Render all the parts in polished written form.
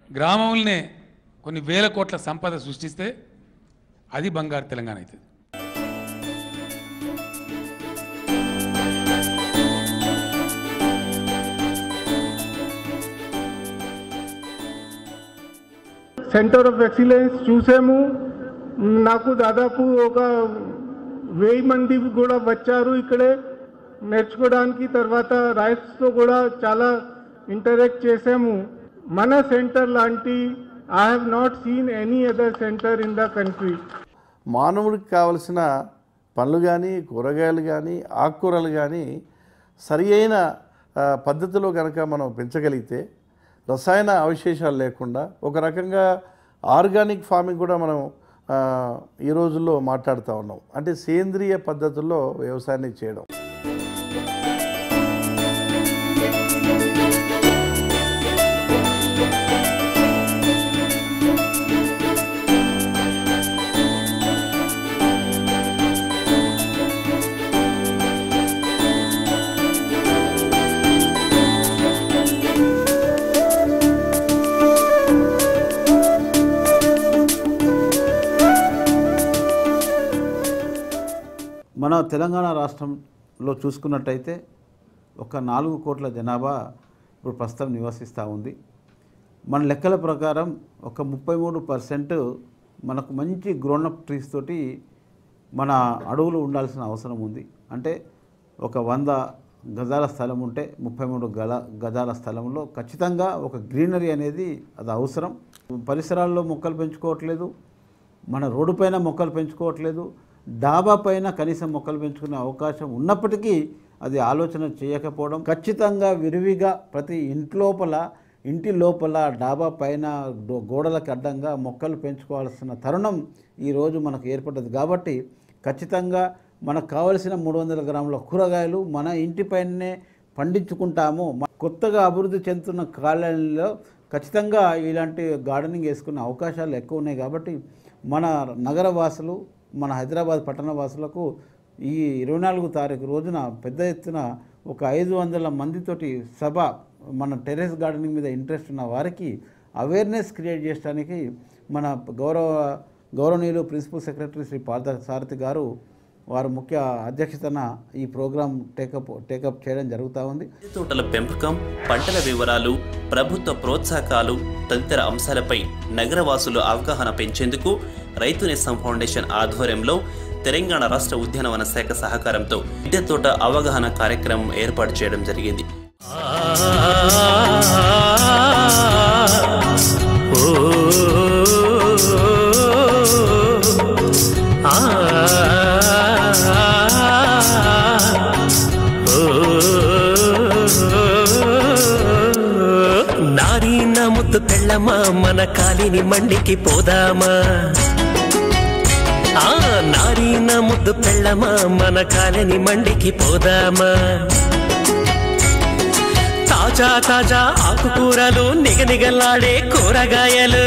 గ్రామంలోనే కొన్ని వేల కోట్ల సంపద సృష్టిస్తే అది బంగారు తెలంగాణ అవుతుంది. సెంటర్ ఆఫ్ ఎక్సలెన్స్ చూసాము. నాకు దాదాపు ఒక 1000 మంది కూడా వచ్చారు ఇక్కడే నేర్చుకోవడానికి. తర్వాత రైట్స్తో కూడా చాలా ఇంటరాక్ట్ చేసాము. మన సెంటర్ లాంటి I have not seen any other centre in the country. మానవుడికి కావలసిన పండ్లు కానీ కూరగాయలు కానీ ఆకుకూరలు కానీ సరి అయిన పద్ధతిలో కనుక మనం పెంచగలిగితే రసాయన అవశేషాలు లేకుండా ఒక రకంగా ఆర్గానిక్ ఫార్మింగ్ కూడా మనం ఈ రోజుల్లో మాట్లాడుతూ ఉన్నాం. అంటే సేంద్రియ పద్ధతుల్లో వ్యవసాయాన్ని చేయడం. మన తెలంగాణ రాష్ట్రంలో చూసుకున్నట్టయితే ఒక 4 కోట్ల జనాభా ఇప్పుడు ప్రస్తుతం నివసిస్తూ ఉంది. మన లెక్కల ప్రకారం ఒక 33% మనకు మంచి గ్రోనప్ ట్రీస్ తోటి మన అడవులు ఉండాల్సిన అవసరం ఉంది. అంటే ఒక 100 గజాల స్థలం ఉంటే 33 గజాల స్థలంలో ఖచ్చితంగా ఒక గ్రీనరీ అనేది అది అవసరం. పరిసరాల్లో మొక్కలు పెంచుకోవట్లేదు, మన రోడ్డు పైన మొక్కలు పెంచుకోవట్లేదు, డాబా పైన కనీసం మొక్కలు పెంచుకునే అవకాశం ఉన్నప్పటికీ అది ఆలోచన చేయకపోవడం. ఖచ్చితంగా విరివిగా ప్రతి ఇంటి లోపల డాబా పైన గోడలకు అడ్డంగా మొక్కలు పెంచుకోవాల్సిన తరుణం ఈరోజు మనకు ఏర్పడ్డది. కాబట్టి ఖచ్చితంగా మనకు కావలసిన 300 గ్రాముల కూరగాయలు మన ఇంటిపైనే పండించుకుంటాము. కొత్తగా అభివృద్ధి చెందుతున్న కాలనీలో ఖచ్చితంగా ఇలాంటి గార్డెనింగ్ వేసుకునే అవకాశాలు ఎక్కువ ఉన్నాయి. కాబట్టి మన నగరవాసులు, మన హైదరాబాద్ పట్టణ వాసులకు ఈ 24 తారీఖు రోజున పెద్ద ఎత్తున ఒక 500 మందితోటి సభ మన టెర్రస్ గార్డెనింగ్ మీద ఇంట్రెస్ట్ ఉన్న వారికి అవేర్నెస్ క్రియేట్ చేయడానికి మన గౌరవనీయులు ప్రిన్సిపల్ సెక్రటరీ శ్రీ పార్థసారథి గారు వారు ముఖ్య అధ్యక్షతన ఈ ప్రోగ్రాం టేకప్ చేయడం జరుగుతూ ఉంది. తోటల పెంపకం, పంటల వివరాలు, ప్రభుత్వ ప్రోత్సాహకాలు తదితర అంశాలపై నగరవాసులు అవగాహన పెంచేందుకు రైతు నేస్తం ఫౌండేషన్ ఆధ్వర్యంలో తెలంగాణ రాష్ట్ర ఉద్యానవన శాఖ సహకారంతో మిద్దె తోట అవగాహన కార్యక్రమం ఏర్పాటు చేయడం జరిగింది. నారీ నా ముద్దు పెళ్ళమా, మన కాలిని మండికి పోదామా. నారీ నా ముద్దు పెళ్ళమా, మన కాలిని మండికి పోదామా. తాజా తాజా ఆకుకూరలు, నిగనిగలాడే కూరగాయలు.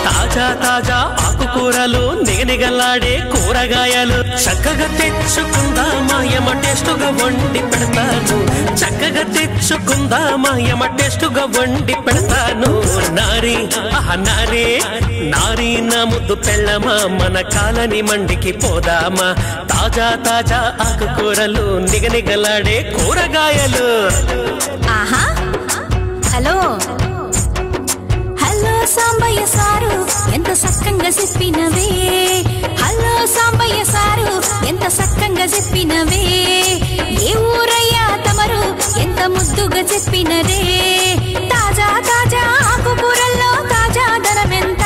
తాజా తాజా ఆకుకూరలు, నిగనిగలాడే కూరగాయలు చక్కగా తెచ్చుకుందామా, యమ టేస్టుగా వండి పెడతాను. చక్కగా తెచ్చుకుందామా, యమ టేస్టుగా వండి పెడతాను. నారీ నారీ నారీ నా ముద్దు పెళ్ళమా, మన కాలని మండికి పోదామా. తాజా తాజా ఆకుకూరలు, నిగనిగలాడే కూరగాయలు. హలో హలో సాంబయ్య సారు, ఎంత సక్కంగా చెప్పినవే. హలో సాంబయ్య సారు, ఎంత సక్కంగా చెప్పినవే. ఏ ఊరయ్యా తమరు, ఎంత ముద్దుగా చెప్పినరే. తాజా తాజా ఆకుకూరల్లో తాజా ధనమెంత.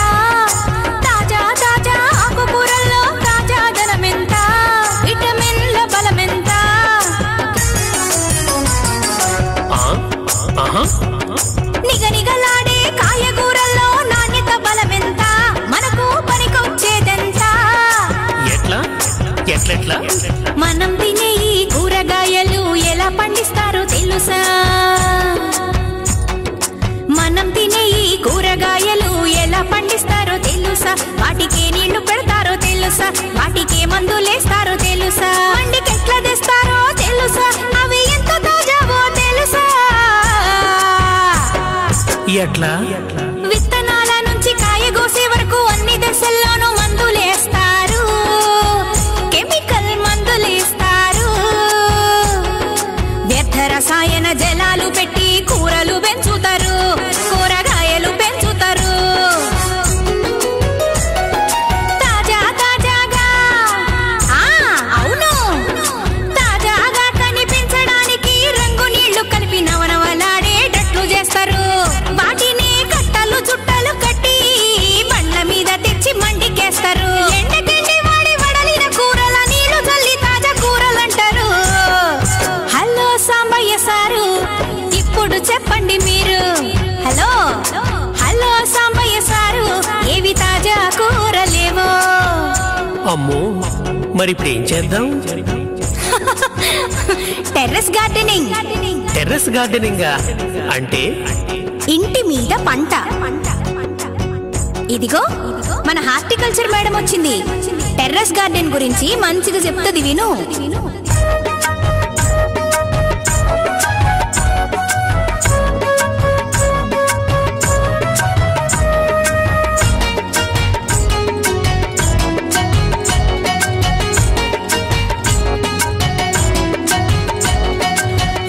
తాజా తాజా ఆకుకూరల్లో తాజా ధనమెంత. విటమిన్ల బలమెంత. నిగనిగలాడే కాయగూరల్లో నాణ్యత బలమెంత. మనకు పనికొచ్చేదెంత. ఎట్లా మనం తినే ఈ కూరగాయలు ఎలా పండిస్తారో తెలుసా. మనం తినే ఈ కూరగాయలు ఎలా పండిస్తారో తెలుసా. వాటికే నీళ్లు పెడతారో తెలుసా. వాటికే మందులేస్తారో తెలుసా. మండికి ఎట్లా తెస్తారో తెలుసా. అవి ఎంత తాజావో తెలుసా. ఎట్లా? విత్తనాల నుంచి కాయగోసే వరకు అన్ని దశల్లోనూ మందులేస్తారు, కెమికల్ మందులేస్తారు. వ్యర్థ రసాయన జలాలు పెట్టి కూరలు పెంచుతారు, కూరగాయలు పెంచుతారు. తాజా తాజాగా అవును తాజాగా కనిపించడానికి రంగు నీళ్లు కలిపి నవనవలాడేటట్లు చేస్తారు. వాటిని కట్టలు చుట్టలు కట్టి బండ్ల మీద తెచ్చి మండికేస్తారు. ఎండకెండి వాడి వడలిన కూరల నీళ్లు చల్లి తాజా కూరలంటారు. హలో సాంబయ్య సారు, ఇప్పుడు చెప్పండి మీరు. హలో హలో సాంబయ్య సారు, ఏవి తాజా కూరలేవో. అమ్మో, మరి ఇప్పుడు ఏం చేద్దాం? Terrace gardening. టెర్రస్ గార్డెనింగ్ అంటే ఇంటి మీద పంట. ఇదిగో మన హార్టికల్చర్ మేడం వచ్చింది. టెర్రస్ గార్డెన్ గురించి మంచిగా చెప్తుంది, విను.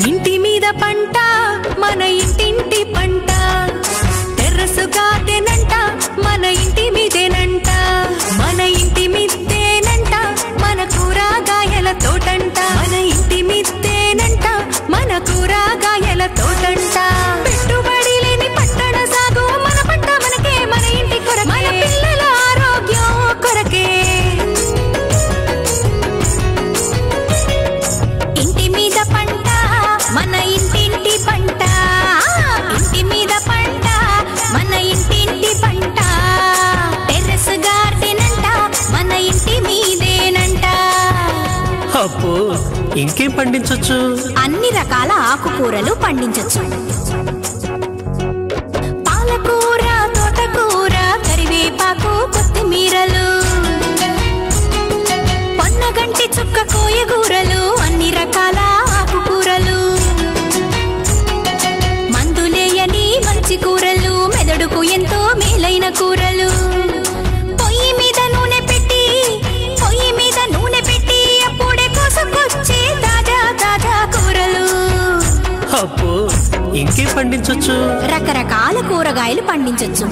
ఇంటి మీద పంట, మన ఇంటింటి పంట. టెర్రస్ గార్డెన్ అంట, మన ఇంటి మీదేనంట. మన ఇంటి మీదేనంట, మన కూరగాయల తోటంట. మన ఇంటి మీదేనంట, మన కూరగాయల తోటంట. పెట్టుబడి లేని పట్టణ సాగు, మన పంట మనకే, మన ఇంటి కొరకే, మన పిల్లల ఆరోగ్యం కొరకే. ఇంటి మీద పంట, మన ఇంటింటి పంట. ఇంటి మీద పంట, మన ఇంటింటి పంట. టెర్రస్ గార్డెన్ అంట, మన ఇంటి మీదేనంట. అబ్బో, ఇంకేం పండించొచ్చు? అన్ని రకాల ఆకుకూరలు పండించొచ్చు. పాలకూర, తోటకూర, కరివేపాకు, కొత్తిమీరలు, పొన్నగంటి చుక్క కోయగూరలు, అన్ని రకాల ఆకుకూరలు. మందులేయని మంచి కూరలు, మెదడుకు ఎంతో మేలైన కూరలు. పొయ్యి మీద నూనె పెట్టి, పొయ్యి మీద నూనె పెట్టి అప్పుడే కోసుకొచ్చే తాజా తాజా కూరలు. అబ్బో, ఇంకేం పండించొచ్చు? రకరకాల కూరగాయలు పండించొచ్చు.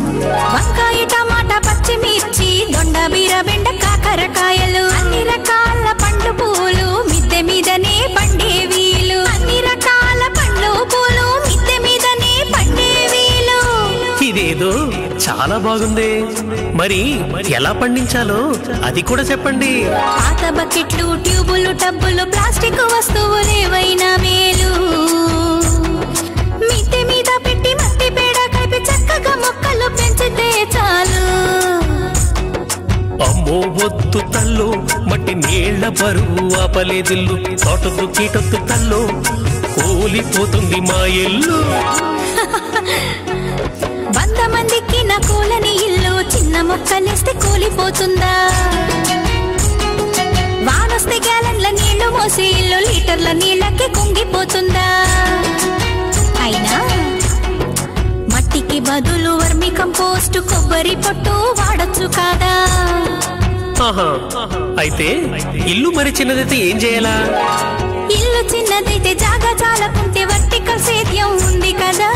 వంకాయ, టమాటా, పచ్చిమిర్చి, దొండ, బీర, బెండ, కాకరకాయలు. అన్ని రకాల పండ్లు పూలు మిద్దె మీదనే పండే వీలు. అన్ని రకాల పండ్లు పూలు మిద్దె మీదనే పండే వీలు. ఇదేదో చాలా బాగుంది. మరి ఎలా పండించాలో అది కూడా చెప్పండి. పాత బకెట్లు, ట్యూబులు, టబ్బులు, ప్లాస్టిక్ వస్తువులేవైనా మేలు. మిద్దె మీద పెట్టి మట్టి పేడ కలిపి చక్కగా మొక్కలు పెంచితే చాలు. అమ్మో వద్దు తల్లు, మట్టి నీళ్ల బరువు ఆపలేదిల్లు. తోటొద్దు కీటొద్దు తల్లు, కూలిపోతుంది మా ఇల్లు. 100 మందికి నా కూలని ఇల్లు, చిన్న మొక్కలేస్తే కూలిపోతుందా? వానొస్తే గ్యాలన్ల నీళ్లు మోసే ఇల్లు, లీటర్ల నీళ్ళకి కుంగిపోతుందా? అయినా మట్టికి బదులు వర్మి కంపోస్ట్, కొబ్బరి పొట్టు వాడొచ్చు కాదా? ఆహా, అయితే ఇల్లు మరి చిన్నదైతే ఏం చేయాలా? ఇల్లు చిన్నదైతే జాగా చాలకుంటే వర్టికల్ సేద్యం ఉంది కదా.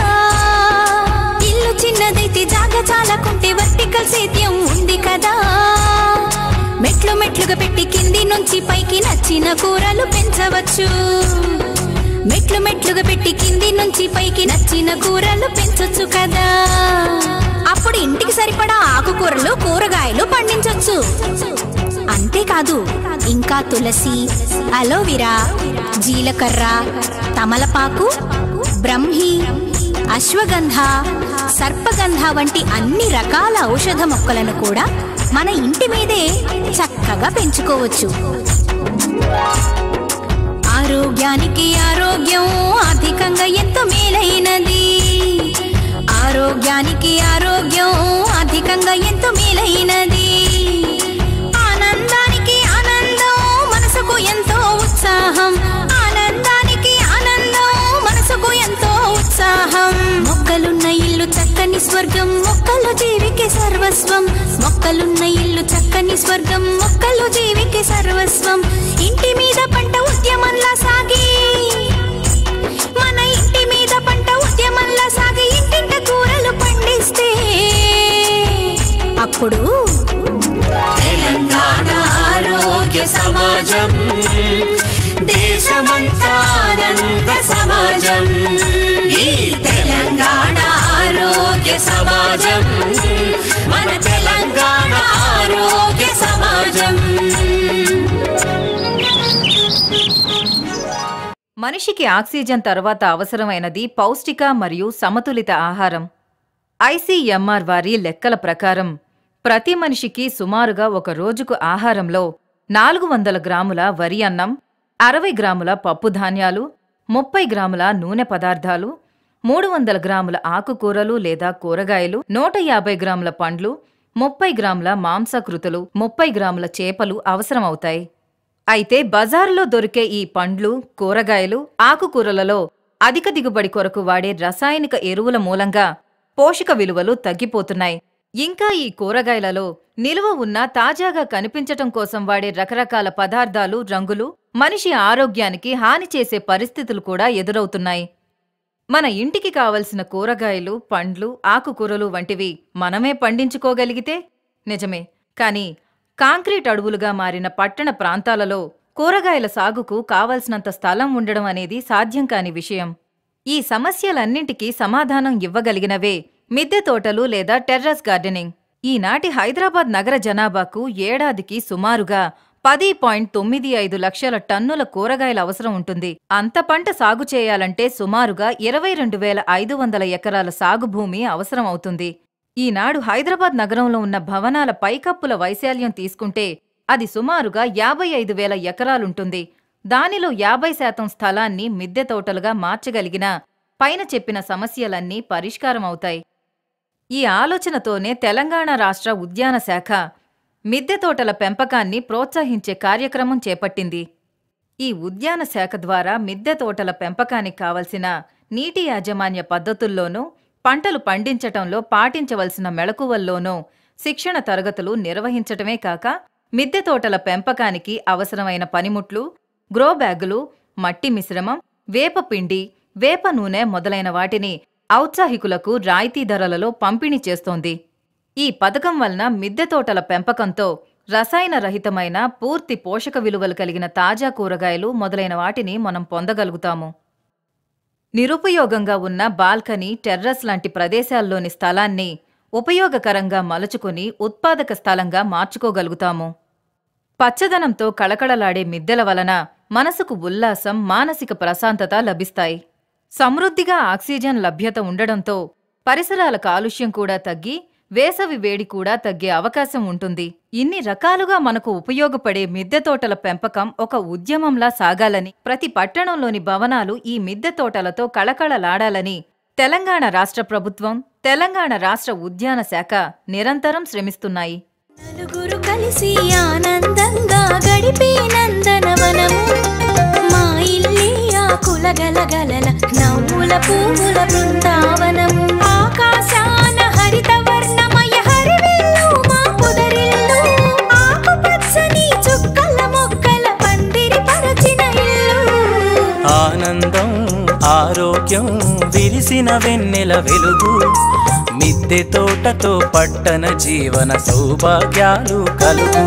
ఇల్లు చిన్నదైతే జాగా చాలకుంటే వర్టికల్ సేద్యం ఉంది కదా. మెట్లు మెట్లుగా పెట్టి కింది నుంచి పైకి నచ్చిన కూరలు పెంచవచ్చు. మెట్లు మెట్లుగా పెట్టి కింది నుంచి పైకి నచ్చిన కూరలు పెంచొచ్చు కదా. అప్పుడు ఇంటికి సరిపడా ఆకుకూరలు, కూరగాయలు పండించొచ్చు. అంతేకాదు, ఇంకా తులసి, అలోవెరా, జీలకర్ర, తమలపాకు, బ్రహ్మి, అశ్వగంధ, సర్పగంధ వంటి అన్ని రకాల ఔషధ మొక్కలను కూడా మన ఇంటి మీదే చక్కగా పెంచుకోవచ్చు. ఆరోగ్యానికి ఆరోగ్యం, ఆర్థికంగా ఎంతో మేలైనది. ఆరోగ్యానికి ఆరోగ్యం, ఆర్థికంగా ఎంతో మేలైనది. ఆనందానికి ఆనందం, మనసుకు ఎంతో ఉత్సాహం. ఆనందానికి ఆనందం, మనసుకు ఎంతో ఉత్సాహం. మొక్కలున్న ఇల్లు స్వర్గం మొక్కలు జీవికి సర్వస్వం మొక్కలున్న ఇల్లు చక్కని స్వర్గం మొక్కలు జీవికి సర్వస్వం ఇంటి మీద పంట ఉద్యమంలా సాగి మన ఇంటి మీద పంట ఉద్యమంలా సాగి ఇంటింట కూరలు పండిస్తే అప్పుడు తెలంగాణ ఆరోగ్య సమాజం దేశమంతా ఆనంద సమాజం ఈ తెలంగాణ ఆరోగ్య సమాజం మన తెలంగాణ ఆరోగ్య సమాజం. మనిషికి ఆక్సిజన్ తర్వాత అవసరమైనది పౌష్టిక మరియు సమతులిత ఆహారం. ICMR వారి లెక్కల ప్రకారం ప్రతి మనిషికి సుమారుగా ఒక రోజుకు ఆహారంలో 400 గ్రాముల వరి అన్నం, 60 గ్రాముల పప్పుధాన్యాలు, 30 గ్రాముల నూనె పదార్థాలు, 300 గ్రాముల ఆకుకూరలు లేదా కూరగాయలు, 150 గ్రాముల పండ్లు, 30 గ్రాముల మాంసకృతులు, 30 గ్రాముల చేపలు అవసరమవుతాయి. అయితే బజారులో దొరికే ఈ పండ్లు, కూరగాయలు, ఆకుకూరలలో అధిక దిగుబడి కొరకు వాడే రసాయనిక ఎరువుల మూలంగా పోషక విలువలు తగ్గిపోతున్నాయి. ఇంకా ఈ కూరగాయలలో నిలువ ఉన్న తాజాగా కనిపించటం కోసం వాడే రకరకాల పదార్థాలు, రంగులు మనిషి ఆరోగ్యానికి హాని చేసే పరిస్థితులు కూడా ఎదురవుతున్నాయి. మన ఇంటికి కావలసిన కూరగాయలు, పండ్లు, ఆకుకూరలు వంటివి మనమే పండించుకోగలిగితే నిజమే. కానీ కాంక్రీట్ అడవులుగా మారిన పట్టణ ప్రాంతాలలో కూరగాయల సాగుకు కావలసినంత స్థలం ఉండడం అనేది సాధ్యం కాని విషయం. ఈ సమస్యలన్నింటికీ సమాధానం ఇవ్వగలిగినవే మిద్దె తోటలు లేదా టెర్రస్ గార్డెనింగ్. ఈనాటి హైదరాబాద్ నగర జనాభాకు ఏడాదికి సుమారుగా 10.95 లక్షల టన్నుల కూరగాయల అవసరం ఉంటుంది. అంత పంట సాగు చేయాలంటే సుమారుగా 22,500 ఎకరాల సాగు భూమి అవసరం అవుతుంది. ఈనాడు హైదరాబాద్ నగరంలో ఉన్న భవనాల పైకప్పుల వైశాల్యం తీసుకుంటే అది సుమారుగా 55,000 ఎకరాలుంటుంది. దానిలో 50% స్థలాన్ని మిద్దె తోటలుగా మార్చగలిగినా పైన చెప్పిన సమస్యలన్నీ పరిష్కారమవుతాయి. ఈ ఆలోచనతోనే తెలంగాణ రాష్ట్ర ఉద్యాన శాఖ మిద్దె తోటల పెంపకాన్ని ప్రోత్సహించే కార్యక్రమం చేపట్టింది. ఈ ఉద్యాన శాఖ ద్వారా మిద్దె తోటల పెంపకానికి కావలసిన నీటి యాజమాన్య పద్ధతుల్లోనూ, పంటలు పండించటంలో పాటించవలసిన మెళకువల్లోనూ శిక్షణ తరగతులు నిర్వహించటమే కాక మిద్దె తోటల పెంపకానికి అవసరమైన పనిముట్లు, గ్రో బ్యాగులు, మట్టి మిశ్రమం, వేపపిండి, వేప నూనె మొదలైన వాటిని ఔత్సాహికులకు రాయితీ ధరలలో పంపిణీ చేస్తోంది. ఈ పథకం వలన మిద్దె తోటల పెంపకంతో రసాయన రహితమైన పూర్తి పోషక విలువలు కలిగిన తాజా కూరగాయలు మొదలైన వాటిని మనం పొందగలుగుతాము. నిరుపయోగంగా ఉన్న బాల్కనీ, టెర్రస్ లాంటి ప్రదేశాల్లోని స్థలాన్ని ఉపయోగకరంగా మలుచుకుని ఉత్పాదక స్థలంగా మార్చుకోగలుగుతాము. పచ్చదనంతో కళకళలాడే మిద్దెల వలన మనసుకు ఉల్లాసం, మానసిక ప్రశాంతత లభిస్తాయి. సమృద్ధిగా ఆక్సిజన్ లభ్యత ఉండడంతో పరిసరాల కాలుష్యం కూడా తగ్గి వేసవి వేడి కూడా తగ్గే అవకాశం ఉంటుంది. ఇన్ని రకాలుగా మనకు ఉపయోగపడే మిద్దె తోటల పెంపకం ఒక ఉద్యమంలా సాగాలని, ప్రతి పట్టణంలోని భవనాలు ఈ మిద్దె తోటలతో కళకళలాడాలని తెలంగాణ రాష్ట్ర ప్రభుత్వం, తెలంగాణ రాష్ట్ర ఉద్యాన శాఖ నిరంతరం శ్రమిస్తున్నాయి. నలుగురు కలిసి ఆనందంగా గడిపే నందనవనము మా ఇల్లి ఆకుల గలగలల నవ్వుల పువ్వుల బృందావనము ఆకాశాన హరిత వర్ణమయ హరివిల్లు మా పొదరిల్లు ఆకుపచ్చని చుక్కల మొక్కల పందిరి పరచిన ఇల్లు ఆనందం ఆరోగ్యం విరిసిన వెన్నెల వెలుగు మిద్దె తోటతో పట్టణ జీవన సౌభాగ్యాలు కలుగు.